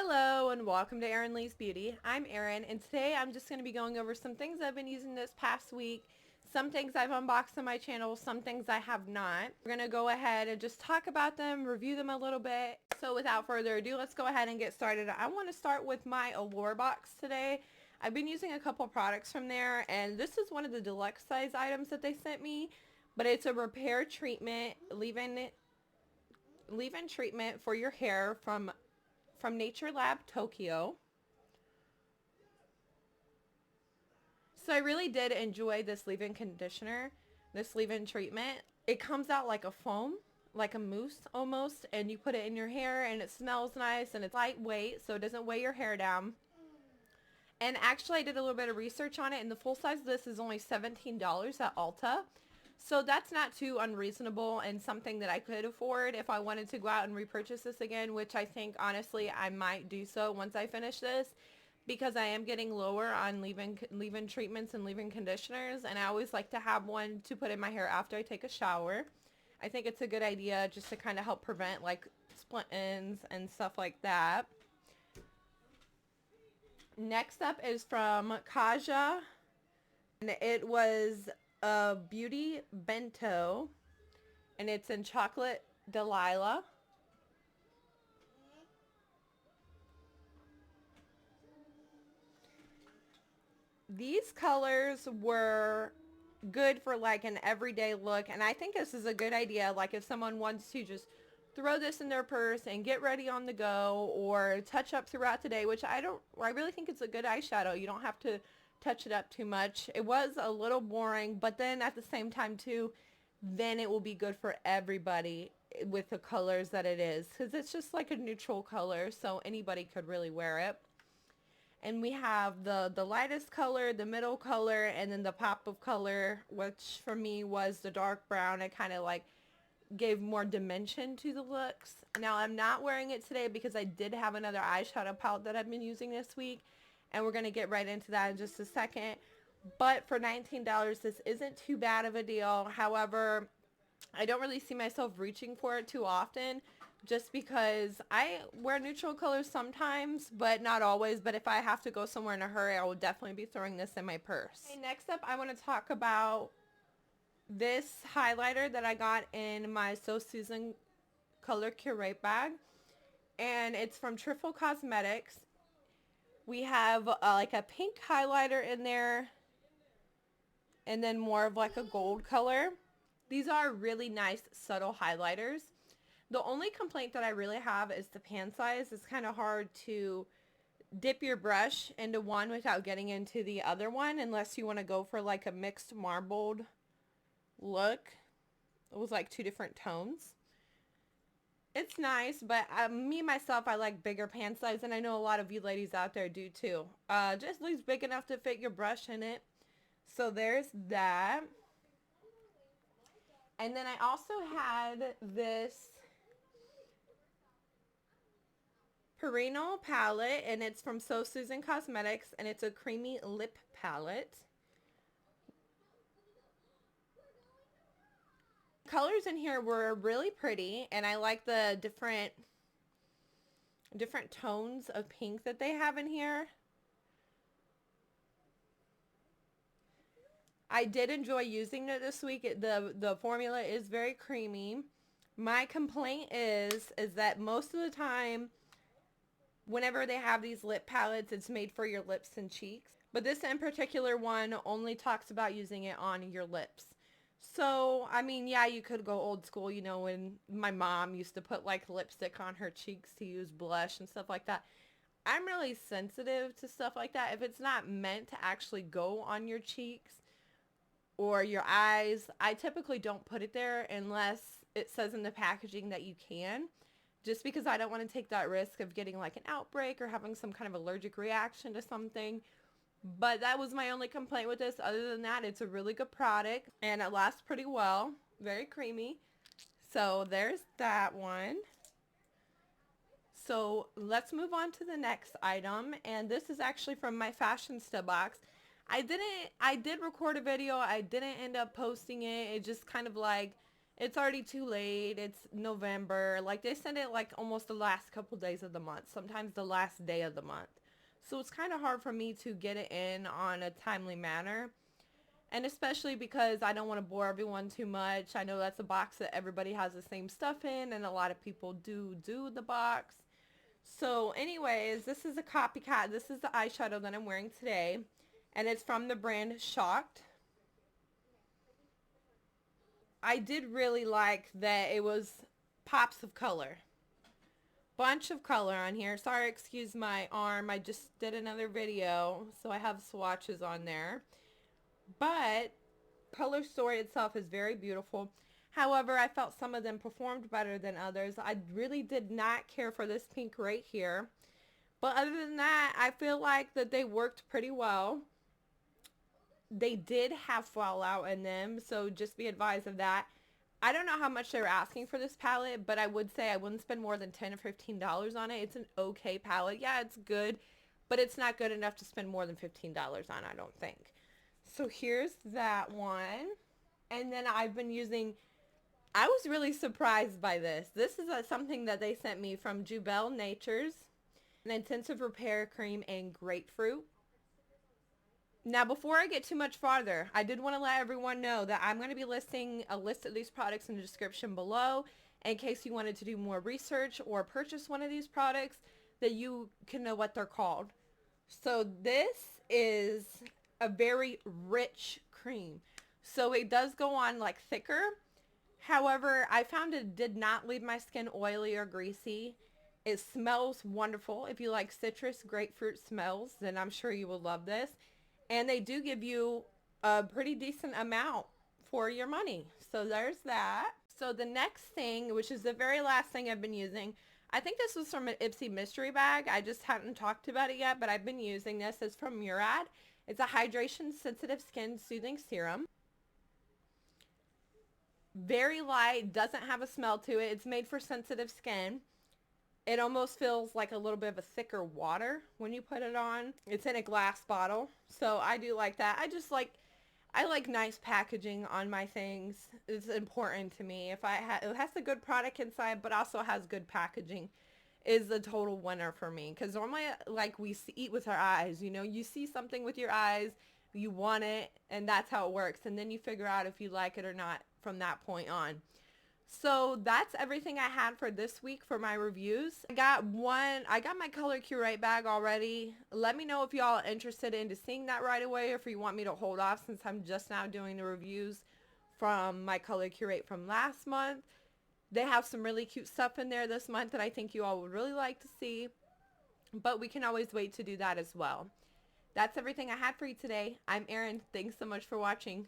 Hello and welcome to Erin Lee's Beauty. I'm Erin and today I'm just going to be going over some things I've been using this past week. Some things I've unboxed on my channel, some things I have not. We're going to go ahead and just talk about them, review them a little bit. So without further ado, let's go ahead and get started. I want to start with my Allure box today. I've been using a couple products from there and this is one of the deluxe size items that they sent me. But it's a repair treatment, leave-in treatment for your hair from Nature Lab Tokyo. So I really did enjoy this leave-in conditioner, this leave-in treatment. It comes out like a foam, like a mousse almost, and you put it in your hair and it smells nice and it's lightweight so it doesn't weigh your hair down. And actually I did a little bit of research on it and the full size of this is only $17 at Ulta. So that's not too unreasonable and something that I could afford if I wanted to go out and repurchase this again, which I think honestly I might do so once I finish this because I am getting lower on leave-in treatments and leave-in conditioners, and I always like to have one to put in my hair after I take a shower. I think it's a good idea just to kind of help prevent like split ends and stuff like that. Next up is from Kaja, and it was a beauty bento and it's in chocolate Delilah. These colors were good for like an everyday look, and I think this is a good idea like if someone wants to just throw this in their purse and get ready on the go or touch up throughout the day, which I really think it's a good eyeshadow. You don't have to touch it up too much. It was a little boring, but then at the same time too, then it will be good for everybody with the colors that it is, because it's just like a neutral color, so anybody could really wear it. And we have the lightest color, the middle color, and then the pop of color, which for me was the dark brown. It kind of like gave more dimension to the looks. Now I'm not wearing it today because I did have another eyeshadow palette that I've been using this week, and we're going to get right into that in just a second. But for $19, this isn't too bad of a deal. However, I don't really see myself reaching for it too often just because I wear neutral colors sometimes, but not always. But if I have to go somewhere in a hurry, I will definitely be throwing this in my purse. Okay, next up, I want to talk about this highlighter that I got in my So Susan Color Curate bag. And it's from Triffle Cosmetics. We have like a pink highlighter in there and then more of like a gold color. These are really nice subtle highlighters. The only complaint that I really have is the pan size. It's kind of hard to dip your brush into one without getting into the other one unless you want to go for like a mixed marbled look with like two different tones. It's nice, but me myself, I like bigger pan size, and I know a lot of you ladies out there do too. Just at least big enough to fit your brush in it. So there's that. And then I also had this Perennial palette, and it's from So Susan Cosmetics, and it's a creamy lip palette. Colors in here were really pretty, and I like the different tones of pink that they have in here. I did enjoy using it this week. The formula is very creamy. My complaint is that most of the time whenever they have these lip palettes, it's made for your lips and cheeks. But this in particular one only talks about using it on your lips. So, I mean, yeah, you could go old school, you know, when my mom used to put like lipstick on her cheeks to use blush and stuff like that. I'm really sensitive to stuff like that. If it's not meant to actually go on your cheeks or your eyes, I typically don't put it there unless it says in the packaging that you can. Just because I don't want to take that risk of getting like an outbreak or having some kind of allergic reaction to something. But that was my only complaint with this. Other than that, it's a really good product and it lasts pretty well. Very creamy. So there's that one. So let's move on to the next item, and this is actually from my Fashionista box. I did record a video. I didn't end up posting it. It just kind of like It's already too late. It's November. Like, they send it like almost the last couple days of the month, sometimes the last day of the month. So it's kind of hard for me to get it in on a timely manner. And especially because I don't want to bore everyone too much. I know that's a box that everybody has the same stuff in, and a lot of people do the box. So anyways, this is a copycat. This is the eyeshadow that I'm wearing today, and it's from the brand Shocked. I did really like that it was pops of color. Bunch of color on here. Sorry, excuse my arm. I just did another video, so I have swatches on there. But color story itself is very beautiful. However, I felt some of them performed better than others. I really did not care for this pink right here. But other than that, I feel like that they worked pretty well. They did have fallout in them, so just be advised of that. I don't know how much they were asking for this palette, but I would say I wouldn't spend more than $10 or $15 on it. It's an okay palette. Yeah, it's good, but it's not good enough to spend more than $15 on, I don't think. So here's that one. And then I've been using, I was really surprised by this. This is something that they sent me from Jubel Naturals, an intensive repair cream and grapefruit. Now, before I get too much farther, I did want to let everyone know that I'm going to be listing a list of these products in the description below in case you wanted to do more research or purchase one of these products, that you can know what they're called. So this is a very rich cream. So it does go on like thicker. However, I found it did not leave my skin oily or greasy. It smells wonderful. If you like citrus, grapefruit smells, then I'm sure you will love this. And they do give you a pretty decent amount for your money. So there's that. So the next thing, which is the very last thing I've been using, I think this was from an Ipsy mystery bag. I just hadn't talked about it yet, but I've been using this. It's from Murad. It's a hydration sensitive skin soothing serum. Very light, doesn't have a smell to it. It's made for sensitive skin. It almost feels like a little bit of a thicker water when you put it on. It's in a glass bottle, so I do like that. I like nice packaging on my things. It's important to me. If it has a good product inside, but also has good packaging, is a total winner for me. Because normally, like, we eat with our eyes. You know, you see something with your eyes, you want it, and that's how it works. And then you figure out if you like it or not from that point on. So that's everything I had for this week for my reviews. I got my Color Curate bag already. Let me know if y'all are interested into seeing that right away, or if you want me to hold off since I'm just now doing the reviews from my Color Curate from last month. They have some really cute stuff in there this month that I think you all would really like to see, but we can always wait to do that as well. That's everything I had for you today. I'm Erin. Thanks so much for watching.